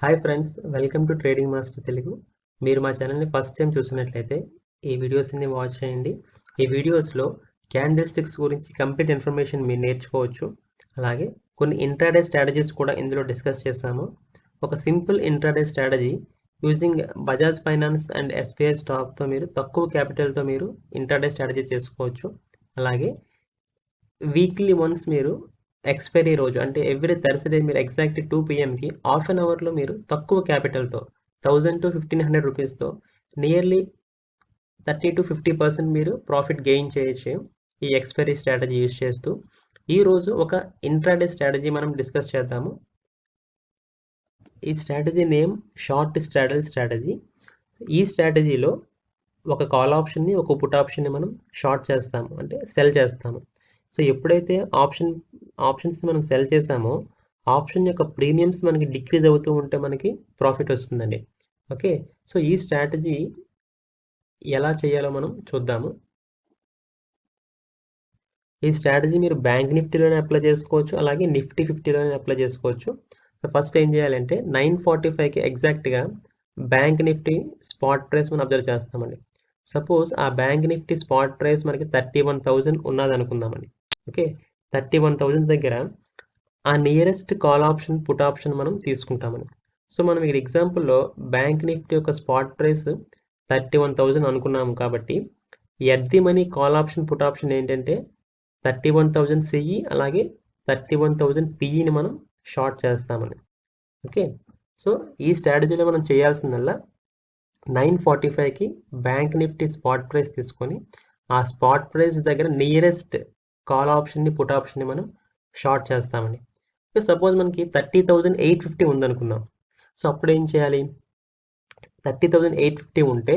Hi friends, welcome to trading master Telugu. మీరు మా ఛానల్ని ఫస్ట్ టైం చూసినట్లయితే ఈ వీడియోస్ని వాచ్ చేయండి. ఈ వీడియోస్లో క్యాండిల్ స్టిక్స్ గురించి కంప్లీట్ ఇన్ఫర్మేషన్ మీరు నేర్చుకోవచ్చు. అలాగే కొన్ని ఇంట్రాడే స్ట్రాటజీస్ కూడా ఇందులో డిస్కస్ చేస్తాము. ఒక simple intraday strategy using Bajaj Finance and SBI స్టాక్తో మీరు తక్కువ క్యాపిటల్తో మీరు ఇంట్రాడే స్ట్రాటజీ చేసుకోవచ్చు. అలాగే వీక్లీ వన్స్ మీరు ఎక్స్పైరీ రోజు అంటే ఎవ్రీ థర్స్డే మీరు ఎగ్జాక్ట్ 2 PMకి హాఫ్ అన్ అవర్లో మీరు తక్కువ క్యాపిటల్తో 1000 to 1500 రూపీస్తో నియర్లీ 30 to 50% మీరు ప్రాఫిట్ గెయిన్ చేయొచ్చు ఈ ఎక్స్పైరీ స్ట్రాటజీ యూజ్ చేస్తూ. ఈరోజు ఒక ఇంట్రాడే స్ట్రాటజీ మనం డిస్కస్ చేద్దాము. ఈ strategy name short straddle strategy. ఈ స్ట్రాటజీలో ఒక కాల్ ఆప్షన్ని ఒక పుట్ ఆప్షన్ని మనం షార్ట్ చేస్తాము, అంటే సెల్ చేస్తాము. సో ఎప్పుడైతే ఆప్షన్స్ని మనం సెల్ చేసామో ఆప్షన్ యొక్క ప్రీమియమ్స్ మనకి డిక్రీజ్ అవుతూ ఉంటే మనకి ప్రాఫిట్ వస్తుందండి. ఓకే, సో ఈ స్ట్రాటజీ ఎలా చేయాలో మనం చూద్దాము. ఈ స్ట్రాటజీ మీరు బ్యాంక్ నిఫ్టీలోనే అప్లై చేసుకోవచ్చు, అలాగే నిఫ్టీ 50లోనే అప్లై చేసుకోవచ్చు. సో ఫస్ట్ ఏం చేయాలంటే 9:45కి ఎగ్జాక్ట్గా బ్యాంక్ నిఫ్టీ స్పాట్ ప్రైస్ మనం అబ్జర్వ్ చేస్తామండి. సపోజ్ ఆ బ్యాంక్ నిఫ్టీ స్పాట్ ప్రైస్ మనకి 31,000 ఉన్నది అనుకుందామండి. ఓకే, 31,000 దగ్గర ఆ nearest call option put option మనం తీసుకుంటామని. సో మనం ఇక్కడ ఎగ్జాంపుల్లో బ్యాంక్ నిఫ్టీ యొక్క స్పాట్ ప్రైస్ 31,000 అనుకున్నాము కాబట్టి at the money call option put option ఏంటంటే 31,000 సిఈ అలాగే 31,000 పిఈని మనం షార్ట్ చేస్తామని. ఓకే, సో ఈ స్ట్రాటజీలో మనం చేయాల్సిందల్లా 9:45కి బ్యాంక్ నిఫ్టీ స్పాట్ ప్రైస్ తీసుకొని ఆ స్పాట్ ప్రైస్ దగ్గర నియరెస్ట్ కాల్ ఆప్షన్ని పుట్ ఆప్షన్ని మనం షార్ట్ చేస్తామండి. సో సపోజ్ మనకి 30,850 ఉందనుకుందాం. సో అప్పుడు ఏం చేయాలి? 30,850 ఉంటే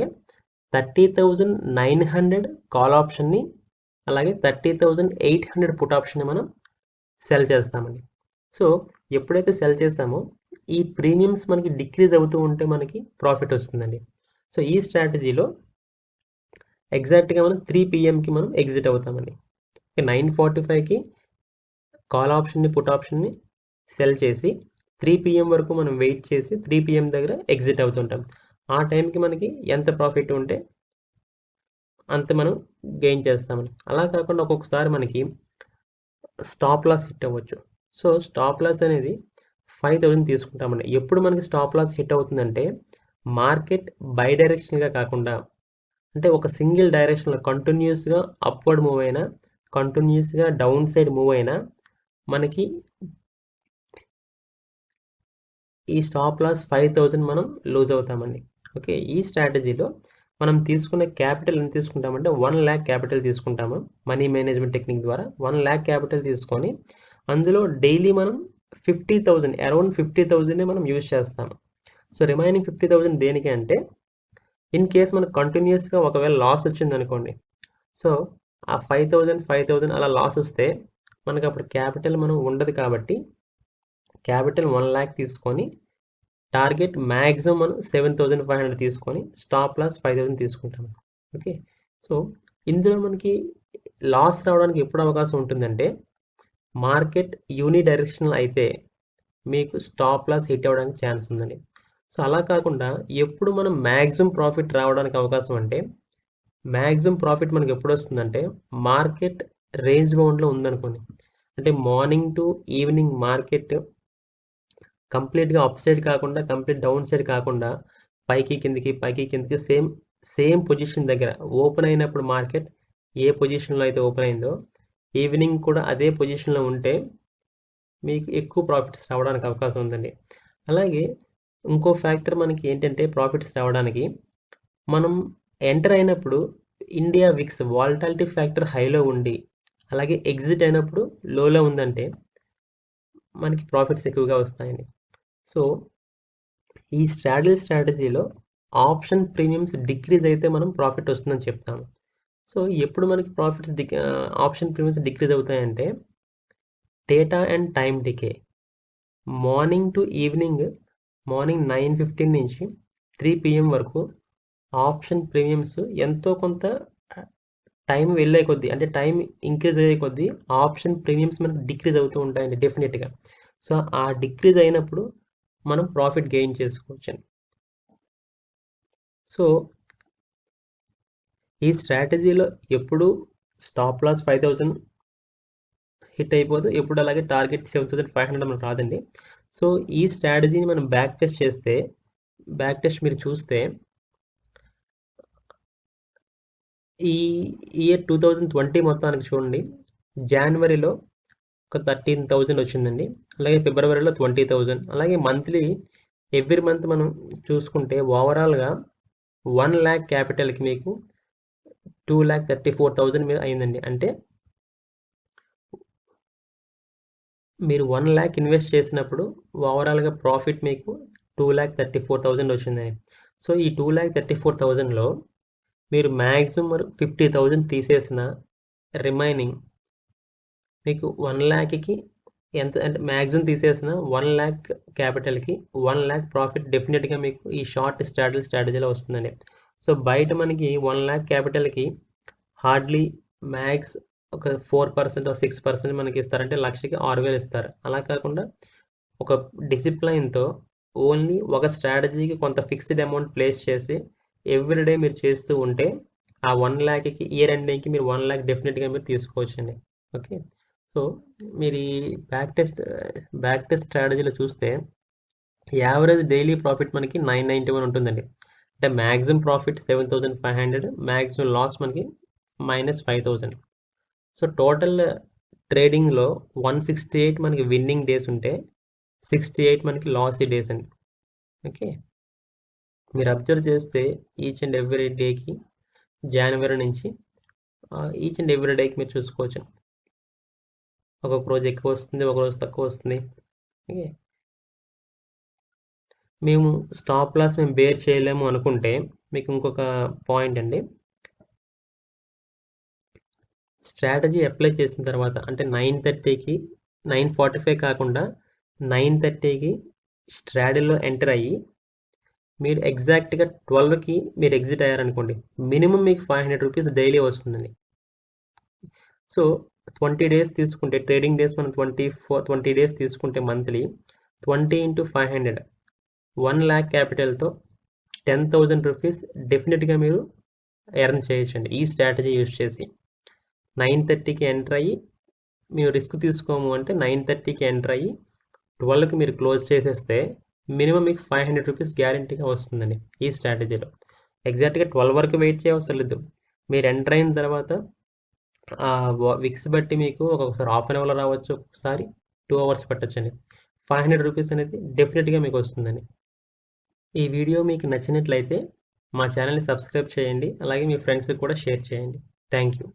30,900 కాల్ ఆప్షన్ని అలాగే 30,800 పుట్ ఆప్షన్ని మనం సెల్ చేస్తామండి. సో ఎప్పుడైతే సెల్ చేస్తామో ఈ ప్రీమియమ్స్ మనకి డిక్రీజ్ అవుతూ ఉంటే మనకి ప్రాఫిట్ వస్తుందండి. సో ఈ స్ట్రాటజీలో ఎగ్జాక్ట్గా మనం 3 PMకి మనం ఎగ్జిట్ అవుతామండి. 9:45కి కాల్ ఆప్షన్ని పుట్ ఆప్షన్ని సెల్ చేసి 3 PM వరకు మనం వెయిట్ చేసి 3 PM దగ్గర ఎగ్జిట్ అవుతుంటాం. ఆ టైంకి మనకి ఎంత ప్రాఫిట్ ఉంటే అంత మనం గెయిన్ చేస్తామని. అలా కాకుండా ఒక్కొక్కసారి మనకి స్టాప్ లాస్ హిట్ అవ్వచ్చు. సో స్టాప్ లాస్ అనేది 5,000 తీసుకుంటామండి. ఎప్పుడు మనకి స్టాప్ లాస్ హిట్ అవుతుందంటే మార్కెట్ బై డైరెక్షన్గా కాకుండా అంటే ఒక సింగిల్ డైరెక్షన్లో కంటిన్యూస్గా అప్వర్డ్ మూవ్ అయినా కంటిన్యూస్గా డౌన్ సైడ్ మూవ్ అయినా మనకి ఈ స్టాప్ లాస్ 5,000 మనం లూజ్ అవుతామండి. ఓకే, ఈ స్ట్రాటజీలో మనం తీసుకునే క్యాపిటల్ ఎంత తీసుకుంటామంటే 1 lakh క్యాపిటల్ తీసుకుంటాము. మనీ మేనేజ్మెంట్ టెక్నిక్ ద్వారా 1 lakh క్యాపిటల్ తీసుకొని అందులో డైలీ మనం 50,000 అరౌండ్ 50,000 మనం యూజ్ చేస్తాము. సో రిమైనింగ్ 50,000 దేనికి అంటే ఇన్ కేస్ మనకు కంటిన్యూస్గా ఒకవేళ లాస్ వచ్చింది అనుకోండి. సో ఆ 5,000 అలా లాస్ వస్తే మనకు అప్పుడు క్యాపిటల్ మనం ఉండదు కాబట్టి క్యాపిటల్ 1 lakh తీసుకొని టార్గెట్ మ్యాక్సిమం మనం 7,500 తీసుకొని స్టాప్ లాస్ 5,000 తీసుకుంటాం. ఓకే, సో ఇందులో మనకి లాస్ రావడానికి ఎప్పుడు అవకాశం ఉంటుందంటే మార్కెట్ యూని డైరెక్షనల్ అయితే మీకు స్టాప్ లాస్ హిట్ అవ్వడానికి ఛాన్స్ ఉందండి. సో అలా కాకుండా ఎప్పుడు మనం మ్యాక్సిమం ప్రాఫిట్ రావడానికి అవకాశం అంటే మ్యాక్సిమం ప్రాఫిట్ మనకి ఎప్పుడు వస్తుందంటే మార్కెట్ రేంజ్ బౌండ్లో ఉందనుకోండి. అంటే మార్నింగ్ టు ఈవినింగ్ మార్కెట్ కంప్లీట్గా అప్ సైడ్ కాకుండా కంప్లీట్ డౌన్ సైడ్ కాకుండా పైకి కిందికి సేమ్ పొజిషన్ దగ్గర ఓపెన్ అయినప్పుడు మార్కెట్ ఏ పొజిషన్లో అయితే ఓపెన్ అయిందో ఈవినింగ్ కూడా అదే పొజిషన్లో ఉంటే మీకు ఎక్కువ ప్రాఫిట్స్ రావడానికి అవకాశం ఉందండి. అలాగే ఇంకో ఫ్యాక్టర్ మనకి ఏంటంటే ప్రాఫిట్స్ రావడానికి మనం ఎంటర్ అయినప్పుడు ఇండియా విక్స్ వాలటాలిటీ ఫ్యాక్టర్ హైలో ఉండి అలాగే ఎగ్జిట్ అయినప్పుడు లోలో ఉందంటే మనకి ప్రాఫిట్స్ ఎక్కువగా వస్తాయండి. సో ఈ స్ట్రాటజీలో ఆప్షన్ ప్రీమియమ్స్ డిక్రీజ్ అయితే మనం ప్రాఫిట్ వస్తుందని చెప్తాము. సో ఎప్పుడు మనకి ప్రాఫిట్స్ ఆప్షన్ ప్రీమియమ్స్ డిక్రీజ్ అవుతాయంటే theta and time decay morning to evening 9:15 నుంచి 3 PM వరకు ఆప్షన్ ప్రీమియమ్స్ ఎంతో కొంత టైం వెళ్ళే కొద్దీ అంటే టైం ఇంక్రీజ్ అయ్యే కొద్దీ ఆప్షన్ ప్రీమియమ్స్ మనకు డిక్రీజ్ అవుతూ ఉంటాయండి డెఫినెట్గా. సో ఆ డిక్రీజ్ అయినప్పుడు మనం ప్రాఫిట్ గెయిన్ చేసుకోవచ్చు. సో ఈ స్ట్రాటజీలో ఎప్పుడు స్టాప్ లాస్ 5000 హిట్ అయిపోదు, ఎప్పుడు అలాగే టార్గెట్ 7500 మనకు రాదండి. సో ఈ స్ట్రాటజీని మనం బ్యాక్ టెస్ట్ మీరు చూస్తే ఈ ఇయర్ 2020 మొత్తానికి చూడండి, జనవరిలో ఒక 13,000 వచ్చిందండి, అలాగే ఫిబ్రవరిలో 20,000, అలాగే మంత్లీ ఎవ్రీ మంత్ మనం చూసుకుంటే ఓవరాల్గా 1 lakh క్యాపిటల్కి మీకు 2,34,000 మీద అయిందండి. అంటే మీరు 1 lakh ఇన్వెస్ట్ చేసినప్పుడు ఓవరాల్గా ప్రాఫిట్ మీకు 2,34,000 వచ్చిందని. సో ఈ 2,34,000లో మీరు మ్యాక్సిమం 50,000 తీసేసిన రిమైనింగ్ మీకు 1 lakh ఎంత అంటే మ్యాక్సిమం తీసేసిన 1 lakh క్యాపిటల్కి 1 lakh ప్రాఫిట్ డెఫినెట్గా మీకు ఈ షార్ట్ స్ట్రాటజీలో వస్తుందండి. సో బయట మనకి 1 lakh క్యాపిటల్కి హార్డ్లీ మ్యాక్స్ ఒక 4% 6% మనకి ఇస్తారంటే లక్షకి 6,000 ఇస్తారు. అలా కాకుండా ఒక డిసిప్లైన్తో ఓన్లీ ఒక స్ట్రాటజీకి కొంత ఫిక్స్డ్ అమౌంట్ ప్లేస్ చేసి ఎవ్రీడే మీరు చేస్తూ ఉంటే ఆ 1 lakh ఇయర్ ఎండింగ్కి మీరు 1 lakh డెఫినెట్గా మీరు తీసుకోవచ్చండి. ఓకే, సో మీరు ఈ బ్యాక్ టెస్ట్ స్ట్రాటజీలో చూస్తే యావరేజ్ డైలీ ప్రాఫిట్ మనకి 991 ఉంటుందండి. అంటే మ్యాక్సిమం ప్రాఫిట్ 7,500, మ్యాక్సిమం లాస్ మనకి -5,000. సో టోటల్ ట్రేడింగ్లో 168 మనకి విన్నింగ్ డేస్ ఉంటే 68 మనకి లాసీ డేస్ అండి. ఓకే, మీరు అబ్జర్వ్ చేస్తే ఈచ్ అండ్ ఎవ్రీ డేకి జనవరి నుంచి ఈచ్ అండ్ ఎవ్రీ డేకి మీరు చూసుకోవచ్చు, ఒక్కొక్క రోజు ఎక్కువ వస్తుంది, ఒక రోజు తక్కువ వస్తుంది. ఓకే, మేము స్టాప్ లాస్ మేము బేర్ చేయలేము అనుకుంటే మీకు ఇంకొక పాయింట్ అండి, స్ట్రాటజీ అప్లై చేసిన తర్వాత అంటే 9:30కి 9:45 కాకుండా 9:30కి స్ట్రాటజీలో ఎంటర్ అయ్యి మీరు ఎగ్జాక్ట్గా 12కి మీరు ఎగ్జిట్ అయ్యారనుకోండి, మినిమం మీకు 500 రూపీస్ డైలీ వస్తుందండి. సో 20 డేస్ తీసుకుంటే ట్రేడింగ్ డేస్ మనం 20 డేస్ తీసుకుంటే మంత్లీ 20 × 500 1 lakh క్యాపిటల్తో 10,000 రూపీస్ డెఫినెట్గా మీరు ఎర్న్ చేయొచ్చండి ఈ స్ట్రాటజీ యూజ్ చేసి. 9:30కి ఎంటర్ అయ్యి మీరు రిస్క్ తీసుకోము అంటే 9:30కి ఎంటర్ అయ్యి 12కి మీరు క్లోజ్ చేసేస్తే మినిమం మీకు 500 రూపీస్ గ్యారంటీగా వస్తుందండి ఈ స్ట్రాటజీలో. ఎగ్జాక్ట్గా 12 వరకు వెయిట్ చేయవసరం లేదు, మీరు ఎంటర్ అయిన తర్వాత విక్స్ బట్టి మీకు ఒక్కొక్కసారి హాఫ్ అన్ అవర్లో రావచ్చు, ఒక్కొక్కసారి 2 hours పట్టొచ్చండి. 500 రూపీస్ అనేది డెఫినెట్గా మీకు వస్తుందండి. ఈ వీడియో మీకు నచ్చినట్లయితే మా ఛానల్ని సబ్స్క్రైబ్ చేయండి, అలాగే మీ ఫ్రెండ్స్కి కూడా షేర్ చేయండి. Thank you.